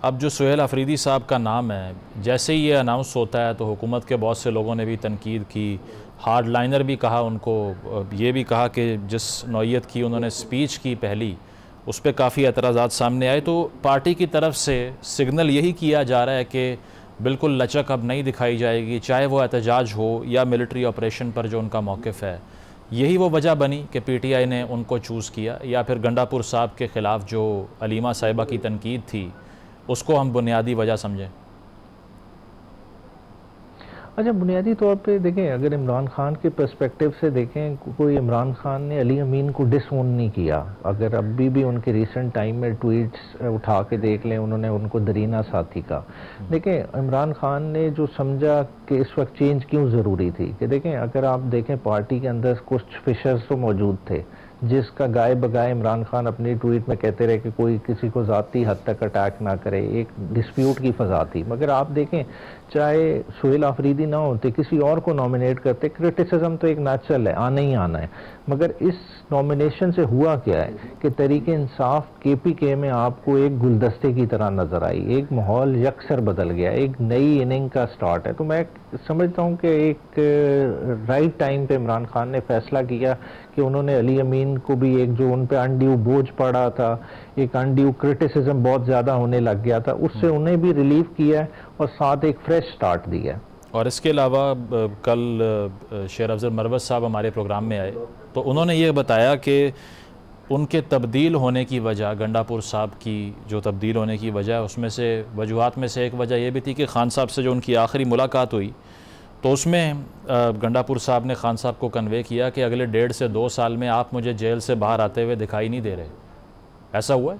अब जो सुहेल अफरीदी साहब का नाम है, जैसे ही ये अनाउंस होता है तो हुकूमत के बहुत से लोगों ने भी तनकीद की, हार्ड लाइनर भी कहा उनको, ये भी कहा कि जिस नौइयत की उन्होंने स्पीच की पहली, उस पर काफ़ी एतराज़ात सामने आए। तो पार्टी की तरफ से सिग्नल यही किया जा रहा है कि बिल्कुल लचक अब नहीं दिखाई जाएगी, चाहे वो एहतजाज हो या मिलिट्री ऑपरेशन पर जो उनका मौक़िफ़ है। यही वो वजह बनी कि पीटीआई ने उनको चूज़ किया, या फिर गंडापुर साहब के ख़िलाफ़ जो अलीमा साहिबा की तनकीद थी उसको हम बुनियादी वजह समझें? अच्छा, बुनियादी तौर पे देखें, अगर इमरान खान के पर्सपेक्टिव से देखें, कोई इमरान खान ने अली अमीन को डिसओन नहीं किया। अगर अभी भी उनके रीसेंट टाइम में ट्वीट्स उठा के देख लें, उन्होंने उनको दरीना साथी का। देखें, इमरान खान ने जो समझा कि इस वक्त चेंज क्यों ज़रूरी थी, कि देखें अगर आप देखें पार्टी के अंदर कुछ फिशर्स तो मौजूद थे, जिसका गाय बगाए इमरान खान अपनी ट्वीट में कहते रहे कि कोई किसी को ज़ाती हद तक अटैक ना करे, एक डिस्प्यूट की फ़ज़ा थी। मगर आप देखें, चाहे सुहेल आफरीदी ना होते, किसी और को नॉमिनेट करते, क्रिटिसिज्म तो एक नेचुरल है, आना ही आना है। मगर इस नॉमिनेशन से हुआ क्या है कि तरीके इंसाफ केपीके में आपको एक गुलदस्ते की तरह नजर आई, एक माहौल यकसर बदल गया, एक नई इनिंग का स्टार्ट है। तो मैं समझता हूँ कि एक राइट टाइम पे इमरान खान ने फैसला किया कि उन्होंने अली अमीन को भी, एक जो उन पे अनड्यू बोझ पड़ा था, एक अनड्यू क्रिटिसिज्म बहुत ज़्यादा होने लग गया था, उससे उन्हें भी रिलीफ किया है और साथ एक फ्रेश स्टार्ट दिया है। और इसके अलावा कल शेर अफजल मरवत साहब हमारे प्रोग्राम में आए तो उन्होंने ये बताया कि उनके तब्दील होने की वजह, गंडापुर साहब की जो तब्दील होने की वजह, उसमें से वजूहात में से एक वजह यह भी थी कि खान साहब से जो उनकी आखिरी मुलाकात हुई तो उसमें गंडापुर साहब ने खान साहब को कन्वे किया कि अगले 1.5 से 2 साल में आप मुझे जेल से बाहर आते हुए दिखाई नहीं दे रहे। ऐसा हुआ है?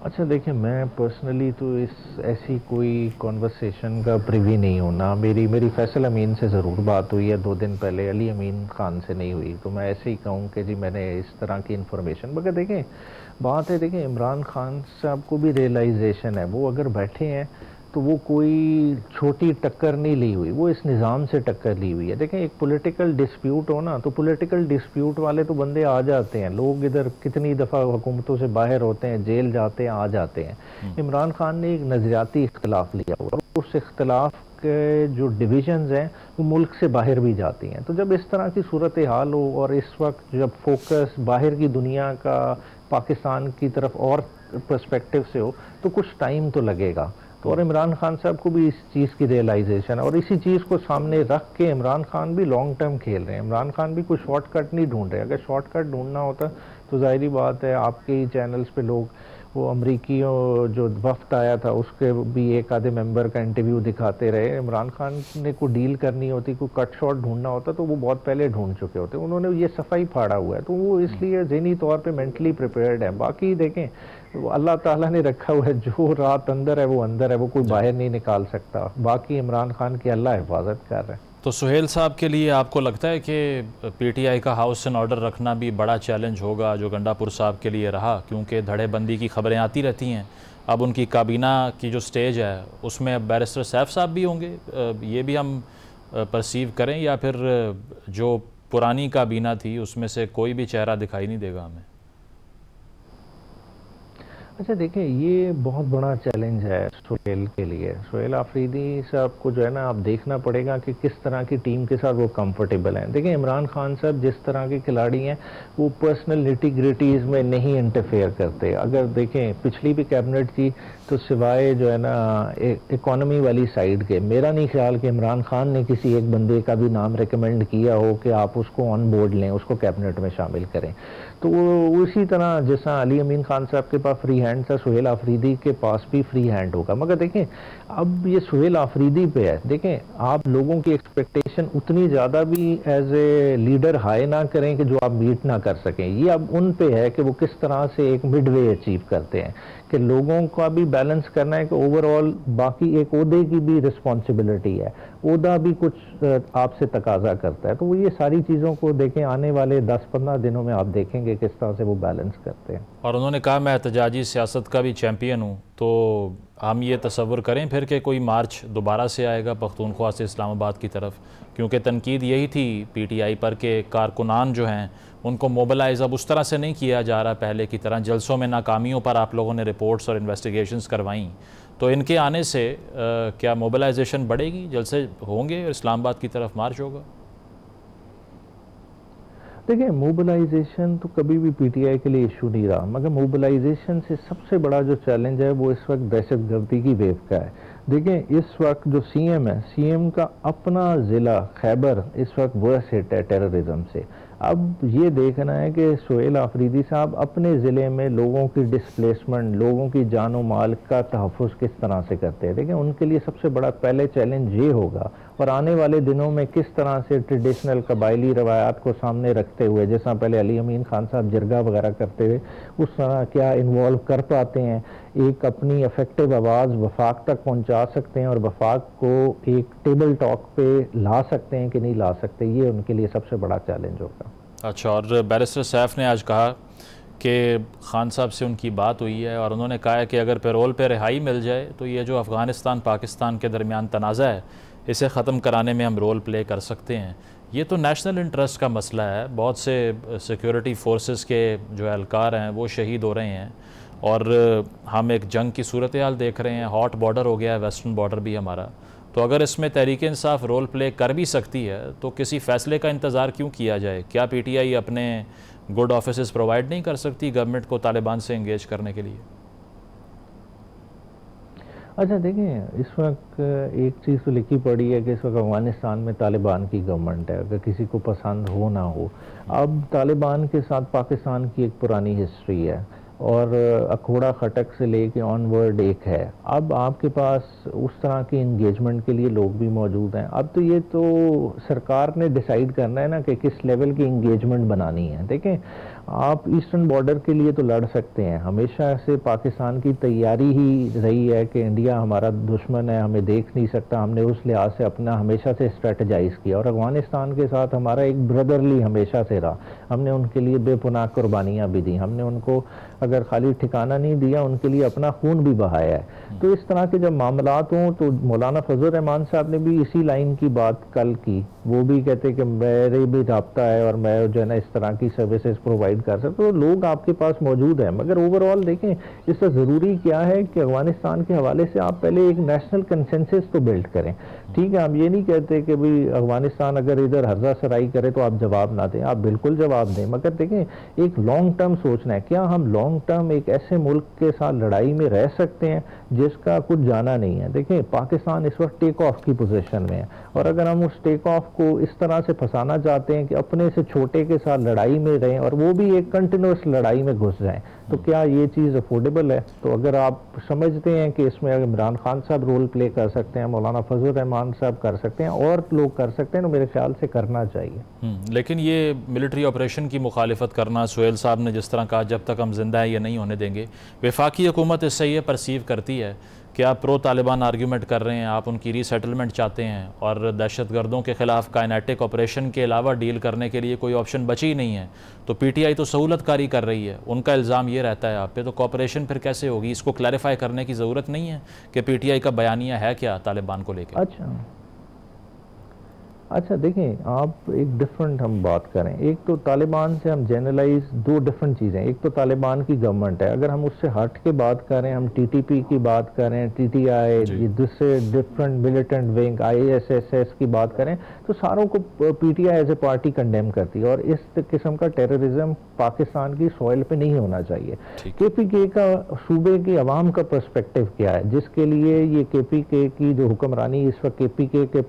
अच्छा, देखिए, मैं पर्सनली तो ऐसी कोई कॉन्वर्सेशन का प्रिवी नहीं हूँ ना। मेरी फैसल अमीन से ज़रूर बात हुई है 2 दिन पहले, अली अमीन खान से नहीं हुई। तो मैं ऐसे ही कहूँ कि जी मैंने इस तरह की इन्फॉर्मेशन, मगर देखें बात है, देखें इमरान खान साहब को भी रियलाइजेशन है, वो अगर बैठे हैं तो वो कोई छोटी टक्कर नहीं ली हुई, वो इस निज़ाम से टक्कर ली हुई है। देखें, एक पॉलिटिकल डिस्प्यूट हो ना, तो पॉलिटिकल डिस्प्यूट वाले तो बंदे आ जाते हैं, लोग इधर कितनी दफ़ा हुकूमतों से बाहर होते हैं, जेल जाते हैं, आ जाते हैं। इमरान खान ने एक नज़रियाती इख्तलाफ लिया हुआ, और उस इख्तलाफ के जो डिविजन्स हैं वो मुल्क से बाहर भी जाती हैं। तो जब इस तरह की सूरत हाल हो और इस वक्त जब फोकस बाहर की दुनिया का पाकिस्तान की तरफ और पर्सपेक्टिव से हो, तो कुछ टाइम तो लगेगा। तो और इमरान खान साहब को भी इस चीज़ की रियलाइजेशन है, और इसी चीज़ को सामने रख के इमरान खान भी लॉन्ग टर्म खेल रहे हैं। इमरान खान भी कोई शॉर्टकट नहीं ढूंढ रहे। अगर शॉर्टकट ढूंढना होता तो जाहिर बात है आपके ही चैनल्स पे लोग वो अमरीकियों जो वफ्द आया था उसके भी एक आधे मेंबर का इंटरव्यू दिखाते रहे। इमरान खान ने कोई डील करनी होती, कोई कट शॉट ढूंढना होता तो वो बहुत पहले ढूंढ चुके होते। उन्होंने ये सफाई फाड़ा हुआ है, तो वो इसलिए ज़हनी तौर पे मेंटली प्रिपेयर्ड है। बाकी देखें, अल्लाह ताला ने रखा हुआ है, जो रात अंदर है वो अंदर है, वो कोई बाहर नहीं निकाल सकता। बाकी इमरान खान की अल्लाह हिफाजत कर रहे हैं। तो सुहेल साहब के लिए आपको लगता है कि पीटीआई का हाउस एंड ऑर्डर रखना भी बड़ा चैलेंज होगा जो गंडापुर साहब के लिए रहा, क्योंकि धड़ेबंदी की खबरें आती रहती हैं। अब उनकी काबीना की जो स्टेज है उसमें अब बैरिस्टर सैफ साहब भी होंगे, ये भी हम परसीव करें, या फिर जो पुरानी काबीना थी उसमें से कोई भी चेहरा दिखाई नहीं देगा हमें? अच्छा, देखिए, ये बहुत बड़ा चैलेंज है सुहेल के लिए। सुहेल आफरीदी साहब को जो है ना, आप देखना पड़ेगा कि किस तरह की टीम के साथ वो कंफर्टेबल हैं। देखिए, इमरान खान साहब जिस तरह के खिलाड़ी हैं वो पर्सनल निटी-ग्रिटीज़ में नहीं इंटरफेयर करते। अगर देखें पिछली भी कैबिनेट थी तो सिवाय जो है ना इकोनॉमी वाली साइड के, मेरा नहीं ख्याल कि इमरान खान ने किसी एक बंदे का भी नाम रिकमेंड किया हो कि आप उसको ऑन बोर्ड लें, उसको कैबिनेट में शामिल करें। तो वो उसी तरह जैसा अली अमीन खान साहब के पास फ्री हैंड था, सुहेल आफरीदी के पास भी फ्री हैंड होगा। मगर देखें, अब ये सुहेल आफरीदी पे है। देखें, आप लोगों की एक्सपेक्टेशन उतनी ज़्यादा भी एज ए लीडर हाई ना करें कि जो आप मीट ना कर सकें। ये अब उन पे है कि वो किस तरह से एक मिडवे अचीव करते हैं, कि लोगों का भी बैलेंस करना है कि ओवरऑल बाकी एक ओहदे की भी रिस्पॉन्सिबिलिटी है, ओहदा भी कुछ आपसे तकाजा करता है। तो वो ये सारी चीज़ों को देखें, आने वाले 10-15 दिनों में आप देखेंगे कि किस तरह से वो बैलेंस करते हैं। और उन्होंने कहा मैं एहतजाजी सियासत का भी चैम्पियन हूँ, तो हम ये तसव्वुर करें फिर कि कोई मार्च दोबारा से आएगा पख्तूनख्वा से इस्लामाबाद की तरफ, क्योंकि तनकीद यही थी PTI पर कि कारकुनान जो हैं उनको मोबलाइज़ अब उस तरह से नहीं किया जा रहा पहले की तरह। जलसों में नाकामियों पर आप लोगों ने रिपोर्ट्स और इन्वेस्टिगेशंस करवाई, तो इनके आने से क्या मोबलाइजेशन बढ़ेगी, जलसे होंगे और इस्लामाबाद की तरफ मार्च होगा? देखिए, मोबिलाइजेशन तो कभी भी PTI के लिए इशू नहीं रहा, मगर मोबिलाइजेशन से सबसे बड़ा जो चैलेंज है वो इस वक्त दहशतगर्दी की वेव का है। देखिए, इस वक्त जो CM है, CM का अपना ज़िला खैबर इस वक्त वर्स्ट हिट है टेररिज्म से। अब ये देखना है कि सोहेल आफरीदी साहब अपने ज़िले में लोगों की डिस्प्लेसमेंट, लोगों की जानो माल का तहफ़्फ़ुज़ किस तरह से करते हैं। देखिए, उनके लिए सबसे बड़ा पहले चैलेंज ये होगा, और आने वाले दिनों में किस तरह से ट्रेडिशनल कबायली रवायात को सामने रखते हुए, जैसा पहले अली अमीन खान साहब जिरगा वगैरह करते हुए, उस तरह क्या इन्वॉल्व कर पाते हैं, एक अपनी इफेक्टिव आवाज़ वफाक तक पहुंचा सकते हैं और वफाक को एक टेबल टॉक पे ला सकते हैं कि नहीं ला सकते, ये उनके लिए सबसे बड़ा चैलेंज होगा। अच्छा, और बैरिस्टर सैफ ने आज कहा कि खान साहब से उनकी बात हुई है और उन्होंने कहा है कि अगर पैरोल पे रिहाई मिल जाए तो ये जो अफ़गानिस्तान पाकिस्तान के दरमियान तनाज़ा है इसे ख़त्म कराने में हम रोल प्ले कर सकते हैं। ये तो नेशनल इंटरेस्ट का मसला है, बहुत से सिक्योरिटी फोर्सेस के जो एहलकार हैं वो शहीद हो रहे हैं और हम एक जंग की सूरत हाल देख रहे हैं, हॉट बॉर्डर हो गया है, वेस्टर्न बॉर्डर भी हमारा। तो अगर इसमें तहरीक इंसाफ रोल प्ले कर भी सकती है तो किसी फ़ैसले का इंतज़ार क्यों किया जाए? क्या PTI अपने गुड ऑफिसेस प्रोवाइड नहीं कर सकती गवर्नमेंट को तालिबान से इंगेज करने के लिए? अच्छा, देखिए, इस वक्त एक चीज़ तो लिखी पड़ी है कि इस वक्त अफगानिस्तान में तालिबान की गवर्नमेंट है, अगर किसी को पसंद हो ना हो। अब तालिबान के साथ पाकिस्तान की एक पुरानी हिस्ट्री है और अखोड़ा खटक से लेके ऑनवर्ड एक है। अब आपके पास उस तरह की इंगेजमेंट के लिए लोग भी मौजूद हैं। अब तो ये तो सरकार ने डिसाइड करना है ना कि किस लेवल की इंगेजमेंट बनानी है। देखें, आप ईस्टर्न बॉर्डर के लिए तो लड़ सकते हैं, हमेशा से पाकिस्तान की तैयारी ही रही है कि इंडिया हमारा दुश्मन है, हमें देख नहीं सकता। हमने उस लिहाज से अपना हमेशा से स्ट्रेटजाइज किया और अफगानिस्तान के साथ हमारा एक ब्रदरली हमेशा से रहा। हमने उनके लिए बेपनाह कुर्बानियाँ भी दी, हमने उनको अगर खाली ठिकाना नहीं दिया, उनके लिए अपना खून भी बहाया है। तो इस तरह के जब मामलात हों तो मौलाना फजल रहमान साहब ने भी इसी लाइन की बात कल की। वो भी कहते कि मेरे भी राब्ता है और मैं जो है ना इस तरह की सर्विसेज प्रोवाइड कर सकता हूँ। तो लोग आपके पास मौजूद हैं, मगर ओवरऑल देखें इससे ज़रूरी क्या है कि अफगानिस्तान के हवाले से आप पहले एक नेशनल कंसेंसस तो बिल्ड करें। ठीक है, हम ये नहीं कहते कि भाई अफगानिस्तान अगर इधर हर्जा सराई करे तो आप जवाब ना दें, आप बिल्कुल जवाब दें, मगर देखें एक लॉन्ग टर्म सोचना है। क्या हम लॉन्ग टर्म एक ऐसे मुल्क के साथ लड़ाई में रह सकते हैं जिसका कुछ जाना नहीं है? देखें, पाकिस्तान इस वक्त टेक ऑफ की पोजीशन में है और अगर हम उस टेक ऑफ को इस तरह से फंसाना चाहते हैं कि अपने से छोटे के साथ लड़ाई में रहें और वो भी एक कंटिन्यूस लड़ाई में घुस जाएं, तो क्या ये चीज़ अफोर्डेबल है? तो अगर आप समझते हैं कि इसमें इमरान खान साहब रोल प्ले कर सकते हैं, मौलाना फजल रहमान साहब कर सकते हैं और लोग कर सकते हैं, तो मेरे ख्याल से करना चाहिए। लेकिन ये मिलिट्री ऑपरेशन की मुखालिफत करना, सोहेल साहब ने जिस तरह कहा जब तक हम जिंदा हैं ये नहीं होने देंगे, वफाकी हुकूमत इससे ये परसीव करती है कि आप प्रो तालिबान आर्ग्यूमेंट कर रहे हैं, आप उनकी रीसेटलमेंट चाहते हैं और दहशतगर्दों के ख़िलाफ़ काइनेटिक ऑपरेशन के अलावा डील करने के लिए कोई ऑप्शन बची ही नहीं है। तो PTI तो सहूलतकारी कर रही है, उनका इल्ज़ाम ये रहता है आप पे, तो कॉपरेशन फिर कैसे होगी? इसको क्लैरिफाई करने की ज़रूरत नहीं है कि PTI का बयानिया है क्या तालिबान को लेकर? अच्छा, देखें, आप एक डिफरेंट हम बात करें। एक तो तालिबान से हम जनरलाइज दो डिफरेंट चीज़ें, एक तो तालिबान की गवर्नमेंट है, अगर हम उससे हट के बात करें, हम TTP की बात करें, TTI, दूसरे डिफरेंट मिलिटेंट विंग, ISSS की बात करें, तो सारों को PTI as a party condemn करती है और इस किस्म का टेररिज्म पाकिस्तान की सॉइल पे नहीं होना चाहिए। KPK का सूबे की आवाम का पर्सपेक्टिव क्या है, जिसके लिए ये KPK की जो हुक्मरानी इस वक्त KPK के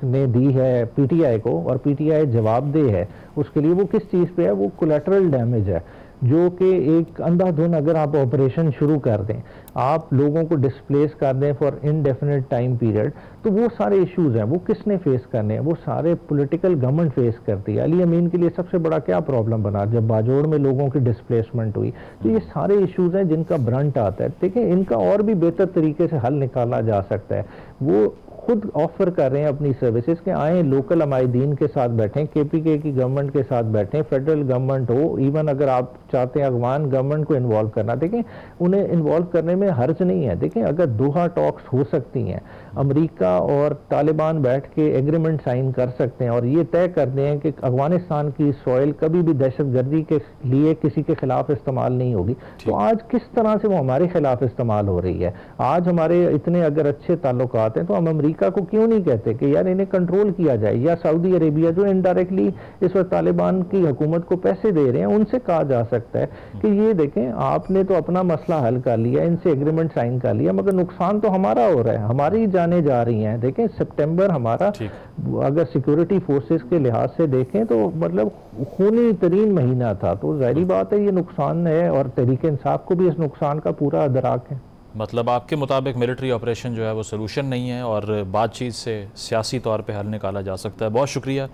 ने दी है PTI को और PTI जवाबदेह है, उसके लिए वो किस चीज़ पे है? वो कोलैटरल डैमेज है, जो कि एक अंधाधुन अगर आप ऑपरेशन शुरू कर दें, आप लोगों को डिस्प्लेस कर दें फॉर इनडेफिनेट टाइम पीरियड, तो वो सारे इश्यूज हैं, वो किसने फेस करने हैं? वो सारे पॉलिटिकल गवर्नमेंट फेस करती है। अली अमीन के लिए सबसे बड़ा क्या प्रॉब्लम बना जब बाजोड़ में लोगों की डिस्प्लेसमेंट हुई? तो ये सारे इश्यूज हैं जिनका ब्रंट आता है। देखिए, इनका और भी बेहतर तरीके से हल निकाला जा सकता है। वो खुद ऑफर कर रहे हैं अपनी सर्विसेज के आए लोकल अमायदीन के साथ बैठें, KPK की गवर्नमेंट के साथ बैठें, फेडरल गवर्नमेंट हो, इवन अगर आप चाहते हैं अफगान गवर्नमेंट को इन्वॉल्व करना, देखें उन्हें इन्वॉल्व करने में हर्ज नहीं है। देखें अगर दोहा टॉक्स हो सकती हैं, अमेरिका और तालिबान बैठ के एग्रीमेंट साइन कर सकते हैं और ये तय कर दें कि अफगानिस्तान की सॉइल कभी भी दहशतगर्दी के लिए किसी के खिलाफ इस्तेमाल नहीं होगी, तो आज किस तरह से वो हमारे खिलाफ इस्तेमाल हो रही है? आज हमारे इतने अगर अच्छे ताल्लुकात हैं तो हम अमेरिका को क्यों नहीं कहते कि यार इन्हें कंट्रोल किया जाए, या सऊदी अरेबिया जो इनडायरेक्टली इस वक्त तालिबान की हुकूमत को पैसे दे रहे हैं उनसे कहा जा सकता है कि ये देखें आपने तो अपना मसला हल कर लिया, इनसे एग्रीमेंट साइन कर लिया, मगर नुकसान तो हमारा हो रहा है, हमारी जाने जा रही हैं। देखें सितंबर हमारा अगर सिक्योरिटी फोर्सेस के लिहाज से देखें तो मतलब खूनी तरीन महीना था, तो जाहिर बात है ये नुकसान है और तहरीक इंसाफ को भी इस नुकसान का पूरा अदराक है। मतलब आपके मुताबिक मिलिट्री ऑपरेशन जो है वो सलूशन नहीं है और बातचीत से सियासी तौर पे हल निकाला जा सकता है। बहुत शुक्रिया।